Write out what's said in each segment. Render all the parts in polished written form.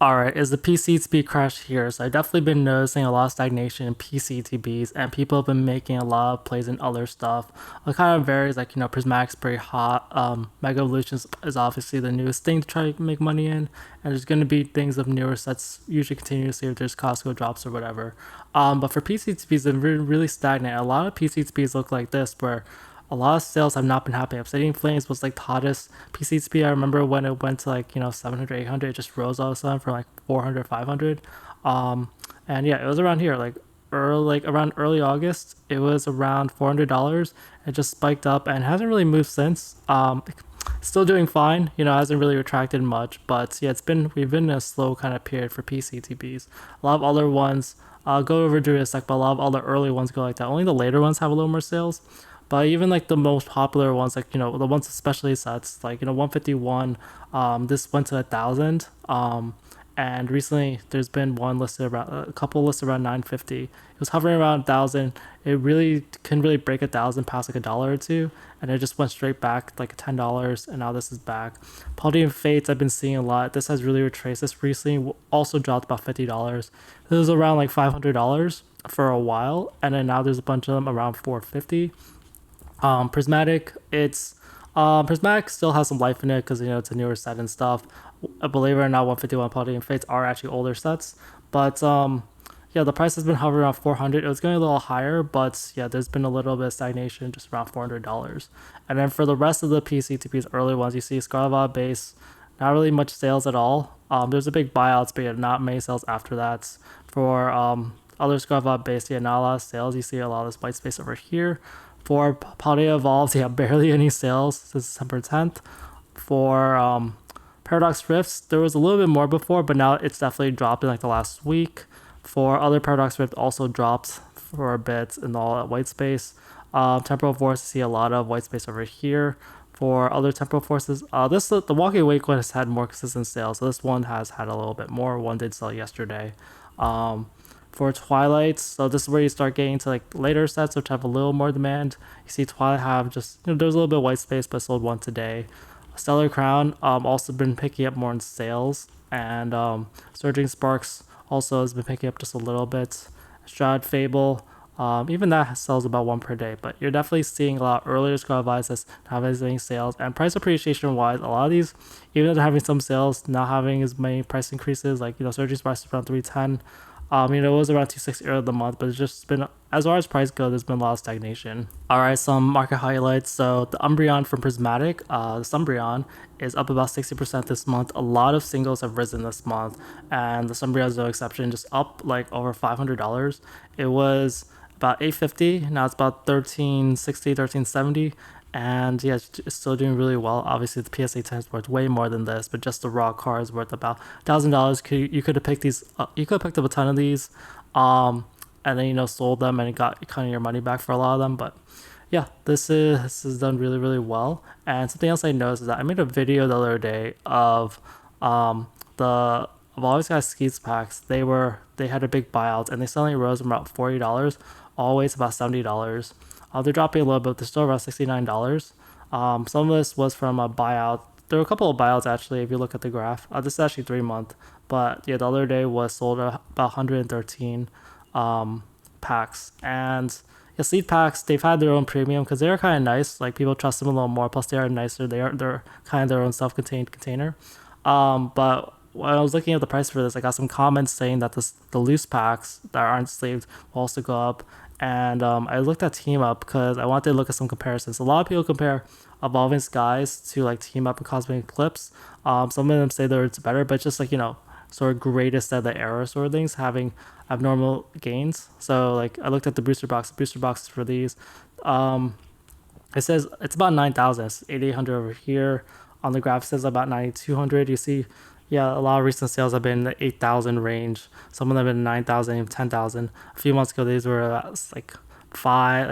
Alright, is the PCTB crash here? So I've definitely been noticing a lot of stagnation in PCTBs, and people have been making a lot of plays in other stuff. It kind of varies, like, Prismatic's pretty hot. Mega Evolutions is obviously the newest thing to try to make money in, and there's going to be things of newer sets usually continuously if there's Costco drops or whatever. But for PCTBs, they're really stagnant. A lot of PCTBs look like this, where a lot of sales have not been happening. Obsidian Flames was like the hottest PCSP. I remember when it went to like 700, 800, it just rose all of a sudden from like 400, 500. And yeah, it was around here around early August. It was around $400. It just spiked up and hasn't really moved since. Still doing fine. Hasn't really retracted much, but yeah, we've been in a slow kind of period for PCTBs. A lot of other ones. I'll go over to a sec, but a lot of all the early ones go like that. Only the later ones have a little more sales. But even like the most popular ones, like the ones especially sets, like 151, this went to 1,000. And recently there's been one listed around a couple listed around 950. It was hovering around 1,000. It really couldn't really break 1,000 past like a dollar or two, and it just went straight back like $10, and now this is back. Paldean Fates I've been seeing a lot. This has really retraced. This recently also dropped about $50. This was around like $500 for a while, and then now there's a bunch of them around 450. Prismatic, Prismatic still has some life in it because it's a newer set and stuff. Believe it or not, 151 Paldean Fates are actually older sets, but yeah, the price has been hovering around 400. It was going a little higher, but yeah, there's been a little bit of stagnation, just around $400. And then for the rest of the PCTPs, early ones, you see Scarlet base, not really much sales at all. There's a big buyouts, but yeah, not many sales after that. For other Scarlet base, yeah, not a lot of sales. You see a lot of this white space over here. For Paldean Evolved, yeah, barely any sales since December 10th. For Paradox Rifts, there was a little bit more before, but now it's definitely dropped in like the last week. For other Paradox Rift, also dropped for a bit in all that white space. Temporal Force, see a lot of white space over here. For other temporal forces, the Walking Awake one has had more consistent sales, so this one has had a little bit more. One did sell yesterday. For Twilight, so this is where you start getting to like later sets which have a little more demand. You see Twilight have just there's a little bit of white space, but sold one today. Stellar Crown also been picking up more in sales, and Surging Sparks also has been picking up just a little bit. Strad Fable, even that sells about one per day, but you're definitely seeing a lot earlier Scarlet Vices having sales, and price appreciation wise, a lot of these, even though they're having some sales, not having as many price increases. Like Surging Sparks is around 310. It was around 260 earlier of the month, but it's just been, as far as price goes, there's been a lot of stagnation. All right, some market highlights. So the Umbreon from Prismatic, this Umbreon is up about 60% this month. A lot of singles have risen this month, and the Umbreon is no exception, just up like over $500. It was about 850, now it's about 1360, 1370. And yeah, it's still doing really well. Obviously, the PSA 10 is worth way more than this, but just the raw car is worth about $1,000. You could have picked these. You could have picked up a ton of these, and then sold them and got kind of your money back for a lot of them. But yeah, this is done really well. And something else I noticed is that I made a video the other day of the of all these guys skis packs. They had a big buyout, and they suddenly rose from about $40 all the way to about $70. They're dropping a little bit. They're still around $69. Some of this was from a buyout. There were a couple of buyouts actually. If you look at the graph, this is actually 3 month. But yeah, the other day was sold at about 113 packs. And yeah, seed packs, they've had their own premium because they're kind of nice. Like people trust them a little more. Plus they are nicer. They're kind of their own self-contained container. But when I was looking at the price for this, I got some comments saying that the loose packs that aren't sleeved will also go up. And I looked at Team Up because I wanted to look at some comparisons. A lot of people compare Evolving Skies to like Team Up and Cosmic Eclipse. Some of them say that it's better, but it's just like sort of greatest of the era sort of things having abnormal gains. So like I looked at the booster box. The booster boxes for these, it says it's about 9,000. It's 8,800 over here. On the graph it says about 9,200. You see, yeah, a lot of recent sales have been in the 8,000 range. Some of them have been 9,000, even 10,000. A few months ago, these were like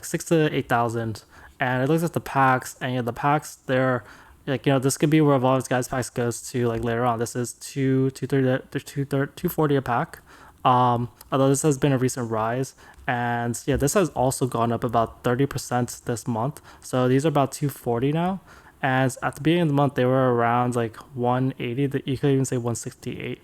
6 to 8,000. And it looks at the packs, and yeah, the packs they're like this could be where Evolved Guys packs goes to like later on. This is 240 a pack. Although this has been a recent rise, and yeah, this has also gone up about 30% this month. So these are about 240 now. As at the beginning of the month, they were around like 180. That you could even say 168.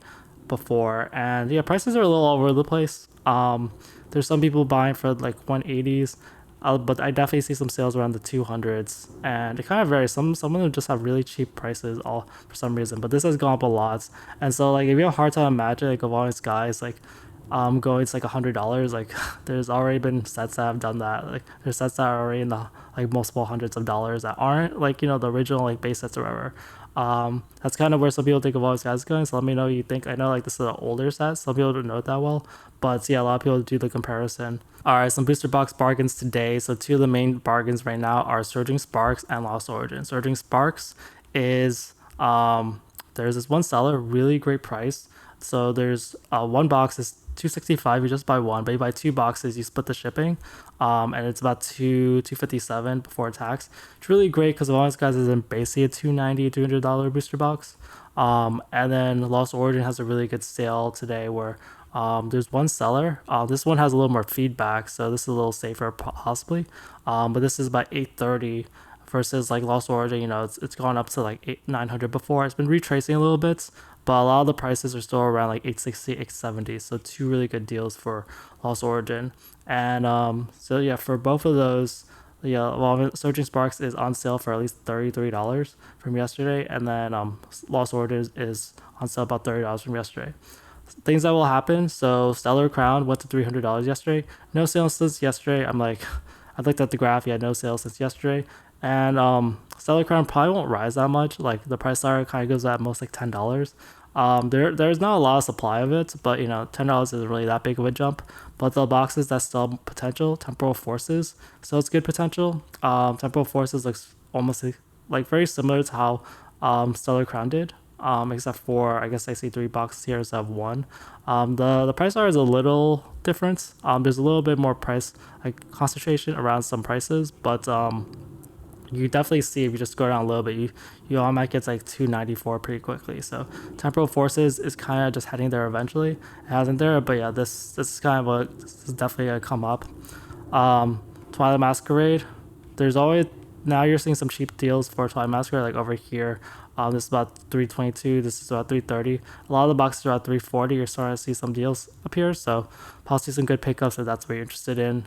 before. And yeah, prices are a little all over the place. There's some people buying for like 180s, but I definitely see some sales around the 200s, and it kind of varies. Some of them just have really cheap prices all for some reason, but this has gone up a lot. And so like if you have a hard time imagining like of all these guys like going to like $100, like there's already been sets that have done that. Like there's sets that are already in the like multiple hundreds of dollars that aren't like the original like base sets or whatever. That's kind of where some people think of all these guys going. So let me know what you think. I know like this is an older set. Some people don't know it that well, but yeah, a lot of people do the comparison. All right, some booster box bargains today. So two of the main bargains right now are Surging Sparks and Lost Origin. Surging Sparks is there's this one seller, really great price. So there's one box is 265. You just buy one, but you buy two boxes, you split the shipping, and it's about 257 before tax. It's really great because all these guys is in basically a $290 booster box. And then Lost Origin has a really good sale today where there's one seller. This one has a little more feedback, so this is a little safer possibly. But this is about 830 versus like Lost Origin. It's gone up to like 900 before. It's been retracing a little bit, but a lot of the prices are still around like 860, 870. So two really good deals for Lost Origin. And so yeah, for both of those, yeah, well, Surging Sparks is on sale for at least $33 from yesterday, and then Lost Origin is on sale about $30 from yesterday. Things that will happen. So Stellar Crown went to $300 yesterday. No sales since yesterday. I looked at the graph. Yeah, no sales since yesterday. And Stellar Crown probably won't rise that much. Like the price ladder kind of goes at most like $10. There's not a lot of supply of it, but $10 isn't really that big of a jump. But the boxes that still have potential, Temporal Forces, so it's good potential. Temporal Forces looks almost like very similar to how Stellar Crown did. Except for I guess I see three boxes here instead of one. The price ladder is a little different. There's a little bit more price like concentration around some prices, but you definitely see if you just go down a little bit, you might get like 294 pretty quickly. So Temporal Forces is kind of just heading there eventually. It hasn't there, but yeah, this is kind of this is definitely gonna come up. Twilight Masquerade, there's always now you're seeing some cheap deals for Twilight Masquerade like over here. This is about 322. This is about 330. A lot of the boxes are at 340. You're starting to see some deals appear, so possibly some good pickups if that's what you're interested in.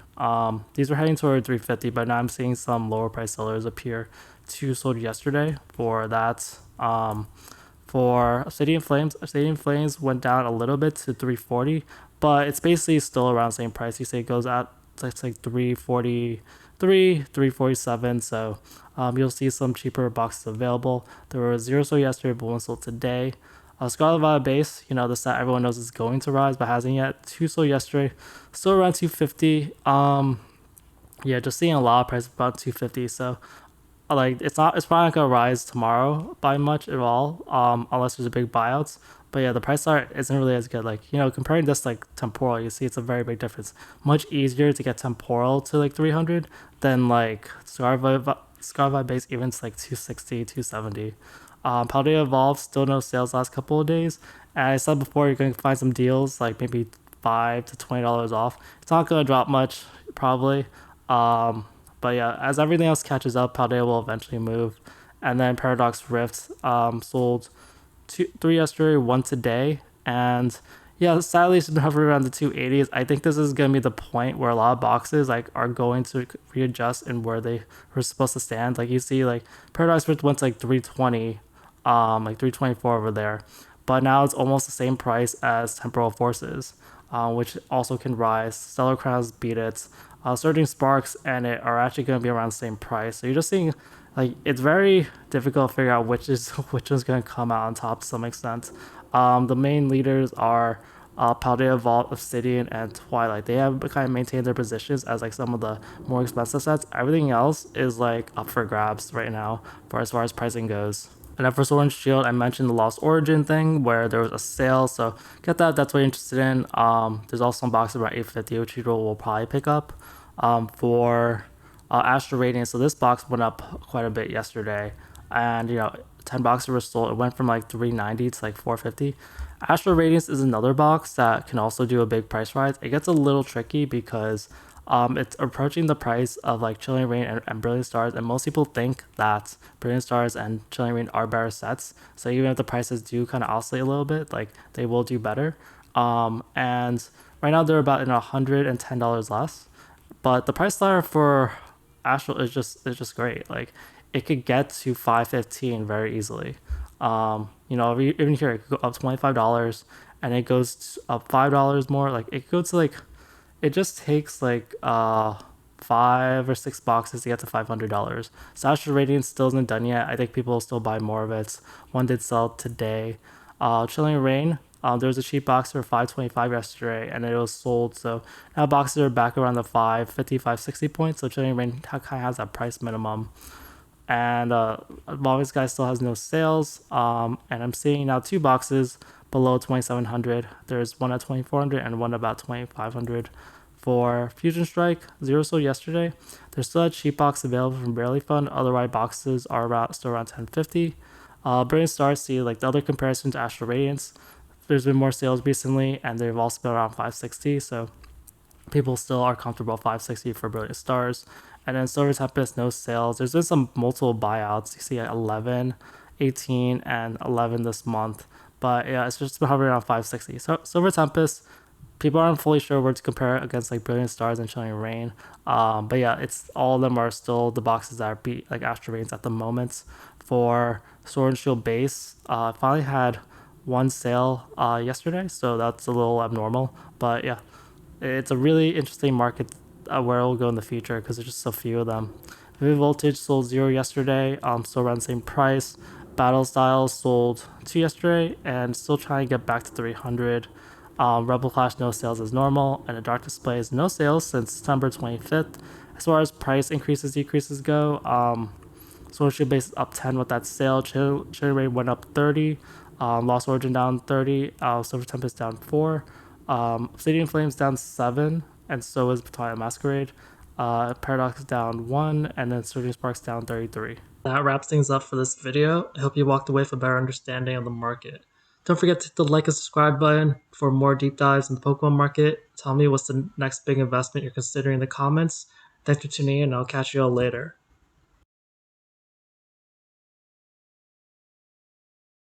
These were heading toward 350, but now I'm seeing some lower price sellers appear. Two sold yesterday for that. For Obsidian Flames went down a little bit to 340, but it's basically still around the same price. You say it goes at it's like 343, 347. So you'll see some cheaper boxes available. There were 0 sold yesterday, but 1 sold today. Scarlet Violet base, the set everyone knows is going to rise, but hasn't yet. 2 sold yesterday, still around 250. Yeah, just seeing a lot of price about 250. So like it's probably not gonna rise tomorrow by much at all, unless there's a big buyouts. But yeah, the price art isn't really as good. Like comparing this like temporal, you see it's a very big difference. Much easier to get temporal to like 300 than like Scarlet base even to like 260, 270. Paldean Evolved still no sales last couple of days. And I said before, you're going to find some deals like maybe $5 to $20 off. It's not going to drop much probably. But yeah, as everything else catches up, Paldean will eventually move. And then Paradox Rift sold 3 yesterday, 1 today. And yeah, sadly it's been hovering around the 280s. I think this is going to be the point where a lot of boxes like are going to readjust and where they were supposed to stand. Like you see like Paradox Rift went to like 320, like 324 over there. But now it's almost the same price as Temporal Forces, which also can rise. Stellar Crowns beat it. Surging Sparks and it are actually going to be around the same price. So you're just seeing like it's very difficult to figure out which is going to come out on top to some extent. The main leaders are Paldean, Vault, Obsidian, and Twilight. They have kind of maintained their positions as like some of the more expensive sets. Everything else is like up for grabs right now for as far as pricing goes. And then for Sword and Shield, I mentioned the Lost Origin thing where there was a sale, so get that. That's what you're interested in. There's also some boxes around 850, which you will probably pick up. For Astral Radiance, so this box went up quite a bit yesterday, and 10 boxes were sold. It went from like 390 to like 450. Astral Radiance is another box that can also do a big price rise. It gets a little tricky because It's approaching the price of like Chilling Reign and Brilliant Stars, and most people think that Brilliant Stars and Chilling Reign are better sets. So even if the prices do kind of oscillate a little bit, like they will do better. And right now they're about in $110 less, but the price ladder for Astral is just great. Like it could get to 515 very easily. Even here it could go up $25, and it goes up $5 more. Like it goes to like it just takes like 5 or 6 boxes to get to $500. So Astral Radiance still isn't done yet. I think people will still buy more of it. One did sell today. Chilling Rain. There was a cheap box for 525 yesterday, and it was sold. So now boxes are back around the 550, 560 points. So Chilling Rain kind of has that price minimum. And Longest Guy still has no sales. And I'm seeing now 2 boxes below 2700. There's one at 2400 and one about 2500. For Fusion Strike, zero sold yesterday. There's still a cheap box available from Barely Fun. Otherwise, boxes are still around 1050. Brilliant Stars, see like the other comparison to Astral Radiance. There's been more sales recently, and they've also been around 560. So people still are comfortable 560 for Brilliant Stars. And then Silver Tempest, no sales. There's been some multiple buyouts. You see at 11, 18, and 11 this month. But yeah, it's just been hovering around 560. So Silver Tempest, people aren't fully sure where to compare it against like Brilliant Stars and Chilling Rain. But yeah, it's all of them are still the boxes that are beat like Astral Rains at the moment. For Sword and Shield base, finally had one sale yesterday, so that's a little abnormal. But yeah, it's a really interesting market where it will go in the future because there's just so few of them. Vivid Voltage sold 0 yesterday, still around the same price. Battle Styles sold 2 yesterday and still trying to get back to 300. Rebel Clash no sales as normal, and the Dark Displays no sales since September 25th. As far as price increases decreases go, Social Base is up 10 with that sale. Cherry Ray went up 30. Lost Origin down 30. Silver Tempest down 4. Obsidian Flames down 7. And so is Battalion Masquerade. Paradox down 1. And then Surging Sparks down 33. That wraps things up for this video. I hope you walked away with a better understanding of the market. Don't forget to hit the like and subscribe button for more deep dives in the Pokemon market. Tell me what's the next big investment you're considering in the comments. Thanks for tuning in, and I'll catch you all later.